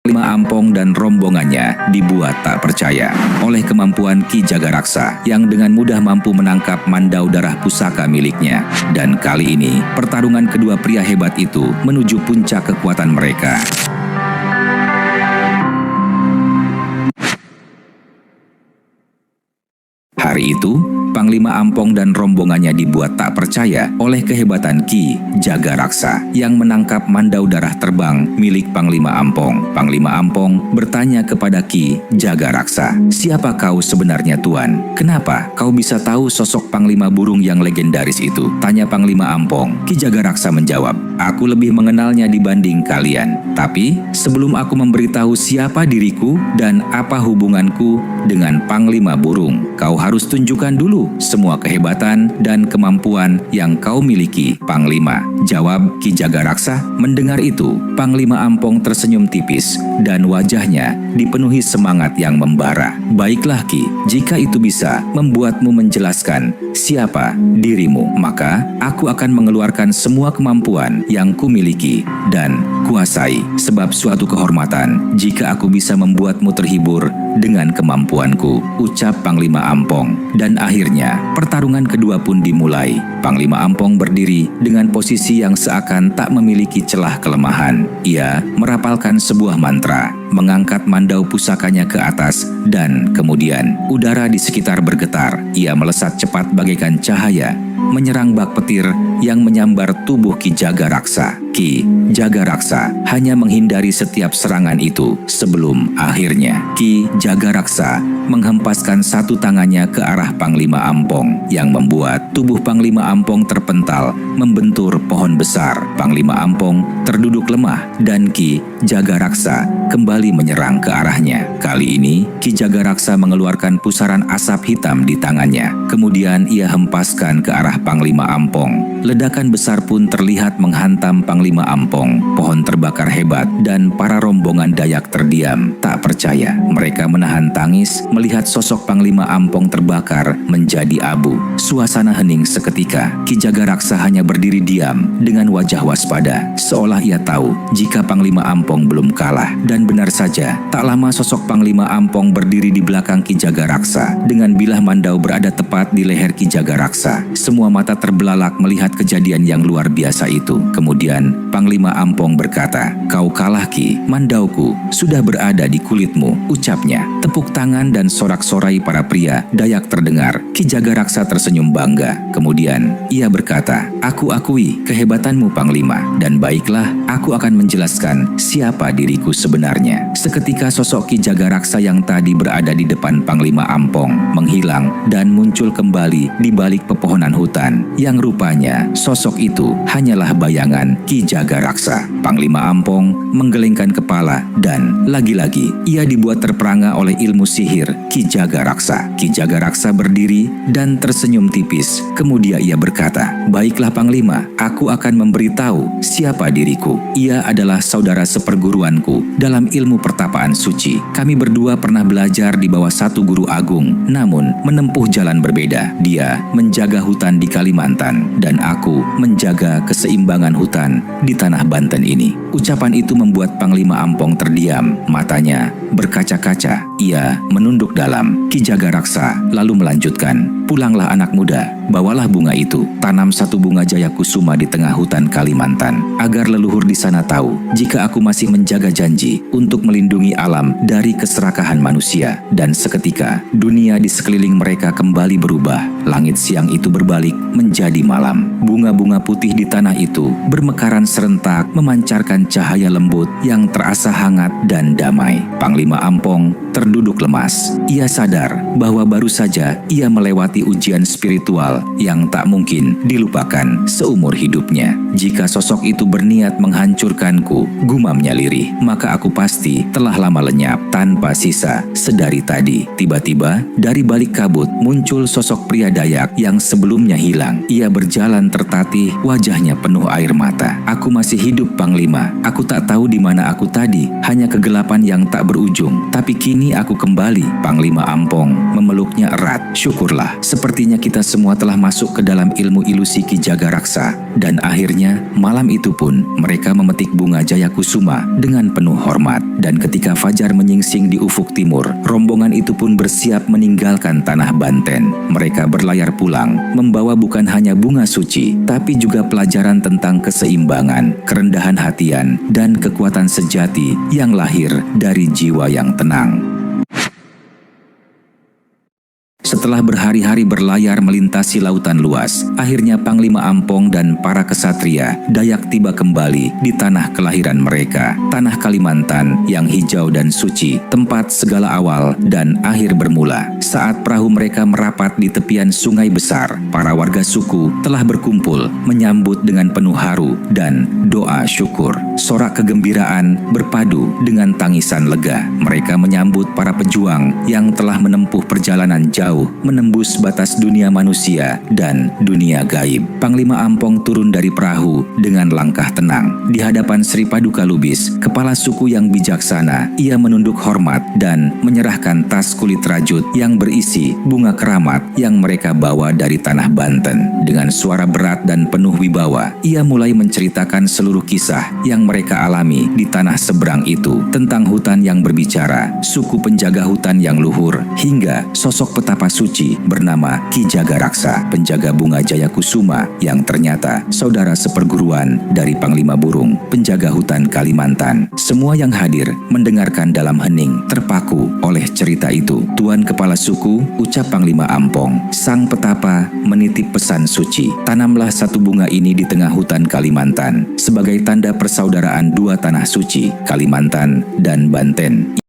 Panglima Ampong dan rombongannya dibuat tak percaya oleh kemampuan Ki Jagaraksa yang dengan mudah mampu menangkap Mandau Darah Pusaka miliknya. Dan kali ini, pertarungan kedua pria hebat itu menuju puncak kekuatan mereka. Hari itu, Panglima Ampong dan rombongannya dibuat tak percaya oleh kehebatan Ki Jagaraksa yang menangkap Mandau Darah Terbang milik Panglima Ampong. Panglima Ampong bertanya kepada Ki Jagaraksa, "Siapa kau sebenarnya, Tuan? Kenapa kau bisa tahu sosok Panglima Burung yang legendaris itu?" tanya Panglima Ampong. Ki Jagaraksa menjawab, "Aku lebih mengenalnya dibanding kalian. Tapi sebelum aku memberitahu siapa diriku dan apa hubunganku dengan Panglima Burung, kau harus tunjukkan dulu semua kehebatan dan kemampuan yang kau miliki, Panglima," jawab Ki Jagaraksa. Mendengar itu, Panglima Ampong tersenyum tipis dan wajahnya dipenuhi semangat yang membara. "Baiklah Ki, jika itu bisa membuatmu menjelaskan siapa dirimu, maka aku akan mengeluarkan semua kemampuan yang kumiliki dan kuasai. Sebab suatu kehormatan jika aku bisa membuatmu terhibur dengan kemampuanku," ucap Panglima Ampong. Dan akhirnya, pertarungan kedua pun dimulai. Panglima Ampong berdiri dengan posisi yang seakan tak memiliki celah kelemahan. Ia merapalkan sebuah mantra, mengangkat mandau pusakanya ke atas, dan kemudian udara di sekitar bergetar. Ia melesat cepat bagaikan cahaya, menyerang bak petir yang menyambar tubuh Ki Jagaraksa. Ki Jagaraksa hanya menghindari setiap serangan itu sebelum akhirnya Ki Jagaraksa menghempaskan satu tangannya ke arah Panglima Ampong yang membuat tubuh Panglima Ampong terpental membentur pohon besar. Panglima Ampong terduduk lemah dan Ki Jagaraksa kembali menyerang ke arahnya. Kali ini Ki Jagaraksa mengeluarkan pusaran asap hitam di tangannya. Kemudian ia hempaskan ke arah Panglima Ampong. Ledakan besar pun terlihat menghantam Panglima Ampong. Pohon terbakar hebat dan para rombongan Dayak terdiam, tak percaya. Mereka menahan tangis melihat sosok Panglima Ampong terbakar menjadi abu. Suasana hening seketika. Ki Jagaraksa hanya berdiri diam dengan wajah waspada, seolah ia tahu jika Panglima Ampong belum kalah. Dan benar saja, tak lama sosok Panglima Ampong berdiri di belakang Ki Jagaraksa dengan bilah mandau berada tepat di leher Ki Jagaraksa. Semua mata terbelalak melihat kejadian yang luar biasa itu. Kemudian Panglima Ampong berkata, "Kau kalah Ki, mandauku sudah berada di kulitmu," ucapnya. Tepuk tangan dan sorak-sorai para pria Dayak terdengar. Ki Jagaraksa tersenyum bangga. Kemudian ia berkata, "Aku akui kehebatanmu Panglima, dan baiklah aku akan menjelaskan siapa diriku sebenarnya." Seketika sosok Ki Jagaraksa yang tadi berada di depan Panglima Ampong menghilang dan muncul kembali di balik pepohonan hutan yang rupanya sosok itu hanyalah bayangan Ki Jagaraksa. Panglima Ampong menggelengkan kepala dan lagi-lagi ia dibuat terperangah oleh ilmu sihir Ki Jagaraksa. Ki Jagaraksa berdiri dan tersenyum tipis. Kemudian ia berkata, "Baiklah Panglima, aku akan memberitahu siapa diriku. Ia adalah saudara seperguruanku dalam ilmu pertapaan suci. Kami berdua pernah belajar di bawah satu guru agung, namun menempuh jalan berbeda. Dia menjaga hutan di Kalimantan dan aku menjaga keseimbangan hutan di tanah Banten ini." Ucapan itu membuat Panglima Ampong terdiam, matanya berkaca-kaca. Ia menunduk dalam. Ki Jagaraksa lalu melanjutkan, "Pulanglah anak muda, bawalah bunga itu, tanam satu bunga jaya kusuma di tengah hutan Kalimantan, agar leluhur di sana tahu jika aku masih menjaga janji untuk melindungi alam dari keserakahan manusia." Dan seketika dunia di sekeliling mereka kembali berubah. Langit siang itu berbalik menjadi malam. Bunga-bunga putih di tanah itu bermekaran serentak, memancarkan cahaya lembut yang terasa hangat dan damai. Panglima Ampong terduduk lemas. Ia sadar bahwa baru saja ia melewati ujian spiritual yang tak mungkin dilupakan seumur hidupnya. "Jika sosok itu berniat menghancurkanku," gumamnya lirih, "maka aku pasti telah lama lenyap tanpa sisa sedari tadi." Tiba-tiba dari balik kabut muncul sosok pria Dayak yang sebelumnya hilang. Ia berjalan tertatih, wajahnya penuh air mata. "Aku masih hidup Panglima. Aku tak tahu di mana aku tadi, hanya kegelapan yang tak berujung. Tapi kini ini aku kembali." Panglima Ampong memeluknya erat. "Syukurlah, sepertinya kita semua telah masuk ke dalam ilmu ilusi Ki Jagaraksa." Dan akhirnya malam itu pun mereka memetik bunga Jayakusuma dengan penuh hormat. Dan ketika fajar menyingsing di ufuk timur, rombongan itu pun bersiap meninggalkan tanah Banten. Mereka berlayar pulang, membawa bukan hanya bunga suci, tapi juga pelajaran tentang keseimbangan, kerendahan hatian, dan kekuatan sejati yang lahir dari jiwa yang tenang. Setelah berhari-hari berlayar melintasi lautan luas, akhirnya Panglima Ampong dan para kesatria Dayak tiba kembali di tanah kelahiran mereka, tanah Kalimantan yang hijau dan suci, tempat segala awal dan akhir bermula. Saat perahu mereka merapat di tepian sungai besar, para warga suku telah berkumpul menyambut dengan penuh haru dan doa syukur. Sorak kegembiraan berpadu dengan tangisan lega. Mereka menyambut para pejuang yang telah menempuh perjalanan jauh menembus batas dunia manusia dan dunia gaib. Panglima Ampong turun dari perahu dengan langkah tenang. Di hadapan Sri Paduka Lubis, kepala suku yang bijaksana, ia menunduk hormat dan menyerahkan tas kulit rajut yang berisi bunga keramat yang mereka bawa dari tanah Banten. Dengan suara berat dan penuh wibawa, ia mulai menceritakan seluruh kisah yang mereka alami di tanah seberang itu, tentang hutan yang berbicara, suku penjaga hutan yang luhur, hingga sosok petapa suci bernama Ki Jagaraksa, penjaga bunga Jayakusuma yang ternyata saudara seperguruan dari Panglima Burung, penjaga hutan Kalimantan. Semua yang hadir mendengarkan dalam hening, terpaku oleh cerita itu. "Tuan Kepala Suku," ucap Panglima Ampong, "sang petapa menitip pesan suci. Tanamlah satu bunga ini di tengah hutan Kalimantan sebagai tanda persaudaraan dua tanah suci, Kalimantan dan Banten."